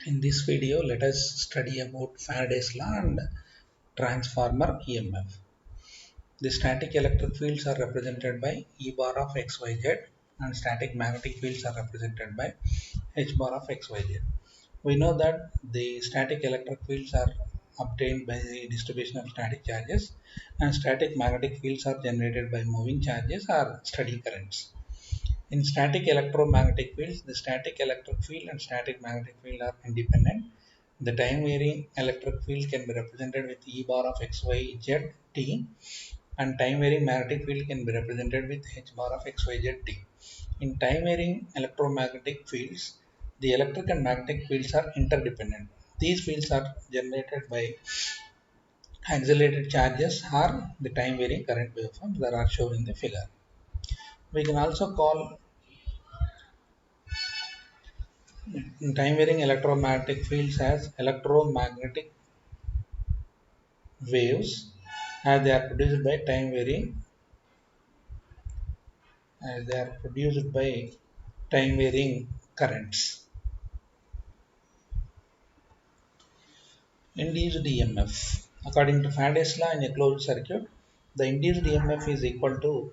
In this video, let us study about Faraday's law and transformer EMF. The static electric fields are represented by E bar of XYZ and static magnetic fields are represented by H bar of XYZ. We know that the static electric fields are obtained by the distribution of static charges and static magnetic fields are generated by moving charges or steady currents. In static electromagnetic fields, the static electric field and static magnetic field are independent. The time varying electric field can be represented with E bar of XYZ T and time varying magnetic field can be represented with H bar of XYZ T. In time varying electromagnetic fields, the electric and magnetic fields are interdependent. These fields are generated by accelerated charges or the time varying current waveforms that are shown in the figure. We can also call time varying electromagnetic fields as electromagnetic waves as they are produced by time varying currents. Induced EMF. According to Faraday's law in a closed circuit, the induced EMF is equal to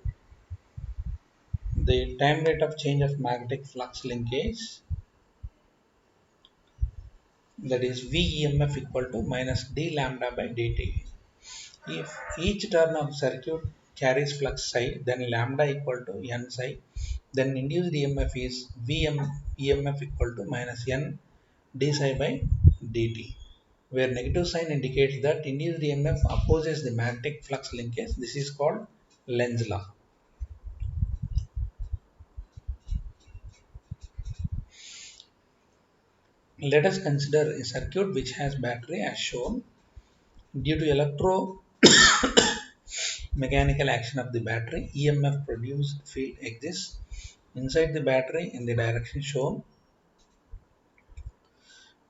the time rate of change of magnetic flux linkage, that is VEMF equal to minus d lambda by dt. If each turn of circuit carries flux psi, then lambda equal to n psi. Then induced EMF is EMF equal to minus n d psi by dt, where negative sign indicates that induced EMF opposes the magnetic flux linkage. This is called Lenz's law. Let us consider a circuit which has battery as shown. Due to electromechanical action of the battery, EMF produced field exists inside the battery in the direction shown.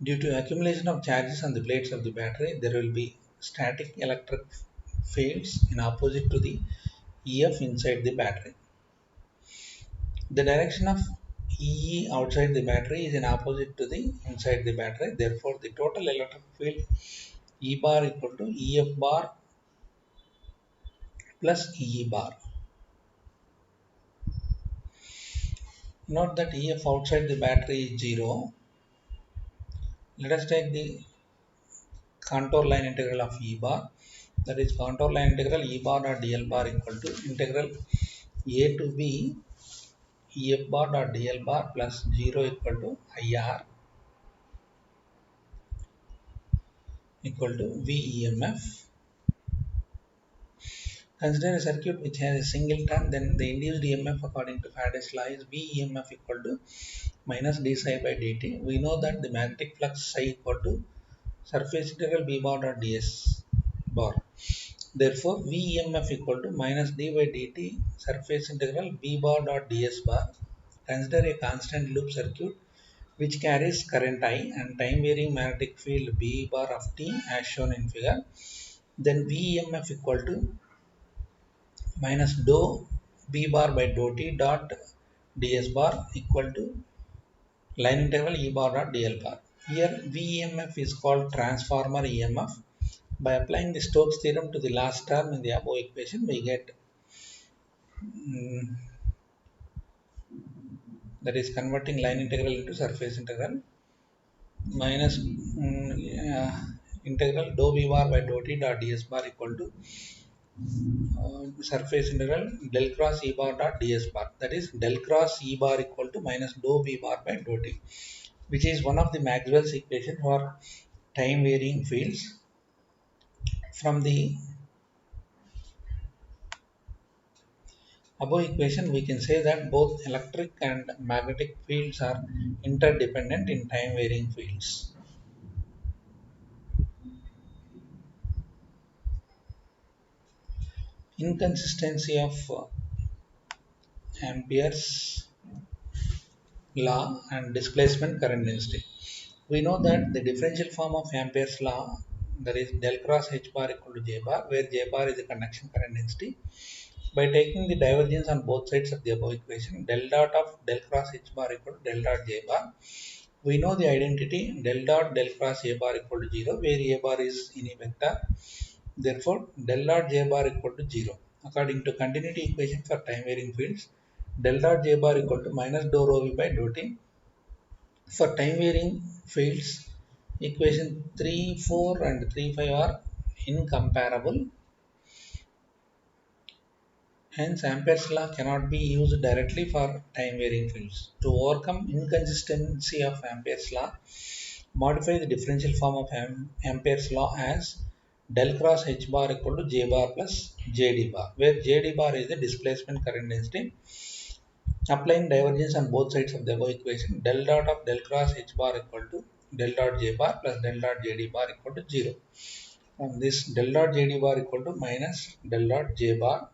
Due to accumulation of charges on the plates of the battery, there will be static electric fields in opposite to the EF inside the battery. The direction of EE outside the battery is in opposite to the inside the battery. Therefore, the total electric field E bar equal to EF bar plus EE bar. Note that EF outside the battery is 0. Let us take the contour line integral of E bar. That is contour line integral E bar dot dl bar equal to integral A to B EF bar dot dl bar plus 0 equal to IR equal to VEMF. Consider a circuit which has a single turn, then the induced EMF according to Faraday's law is VEMF equal to minus d psi by dt. We know that the magnetic flux psi equal to surface integral B bar dot ds bar. Therefore, VEMF equal to minus d by dt surface integral B bar dot ds bar. Consider a constant loop circuit which carries current I and time varying magnetic field B bar of t as shown in figure. Then VEMF equal to minus dou B bar by dou t dot ds bar equal to line integral E bar dot dl bar. Here VEMF is called transformer EMF. By applying the Stokes theorem to the last term in the above equation, we get that is converting line integral into surface integral minus integral dou B bar by dou t dot ds bar equal to surface integral del cross E bar dot ds bar. That is del cross E bar equal to minus dou B bar by dou t, which is one of the Maxwell's equation for time varying fields. From the above equation, we can say that both electric and magnetic fields are interdependent in time varying fields. Inconsistency of Ampere's law and displacement current density. We know that the differential form of Ampere's law, that is del cross H bar equal to J bar, where J bar is the conduction current density. By taking the divergence on both sides of the above equation, del dot of del cross H bar equal to del dot J bar, We know the identity del dot del cross A bar equal to 0, where A bar is any vector. Therefore, del dot J bar equal to 0. According to continuity equation for time varying fields, del dot J bar equal to minus dou rho v by dou t. For time varying fields, equation 3, 4 and 3, 5 are incomparable. Hence, Ampere's law cannot be used directly for time varying fields. To overcome inconsistency of Ampere's law, modify the differential form of Ampere's law as del cross H bar equal to J bar plus JD bar, where JD bar is the displacement current density. Applying divergence on both sides of the above equation, del dot of del cross H bar equal to del dot J bar plus del dot JD bar equal to 0. From this, del dot JD bar equal to minus del dot J bar.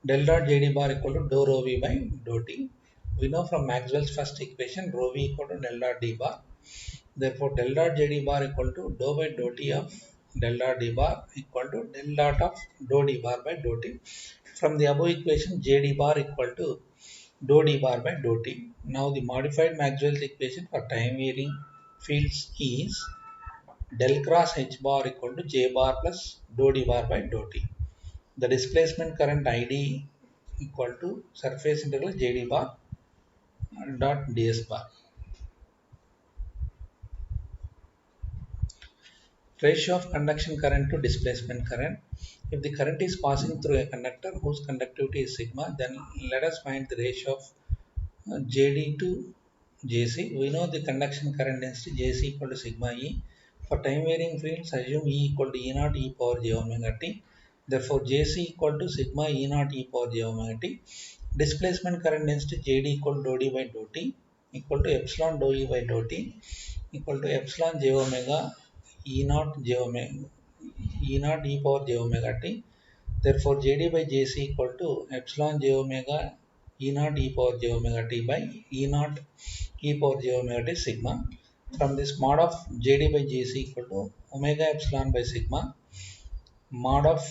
Del dot JD bar equal to dou rho v by dou t. We know from Maxwell's first equation rho v equal to del dot d bar. Therefore, del dot JD bar equal to dou by dou t of del dot d bar equal to del dot of dou d bar by dou t. From the above equation, JD bar equal to dou d bar by dou t. Now, the modified Maxwell's equation for time varying fields is del cross H bar equal to J bar plus dou d bar by dou t. The displacement current ID equal to surface integral JD bar dot ds bar. Ratio of conduction current to displacement current. If the current is passing through a conductor whose conductivity is sigma, then let us find the ratio of JD to JC. We know the conduction current density JC equal to sigma E. For time varying fields, assume E equal to E naught e power j omega t. Therefore, JC equal to sigma E naught e power j omega t. Displacement current density JD equal to dou d by dou t equal to epsilon dou E by dou t equal to epsilon j omega E naught j omega E naught e power j omega t. Therefore, JD by JC equal to epsilon j omega E naught e power j omega t by E naught e power j omega t sigma. From this, mod of JD by JC equal to omega epsilon by sigma. Mod of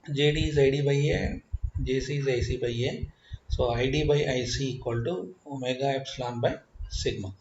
JD is ID by A and JC is IC by A. So ID by IC equal to omega epsilon by sigma.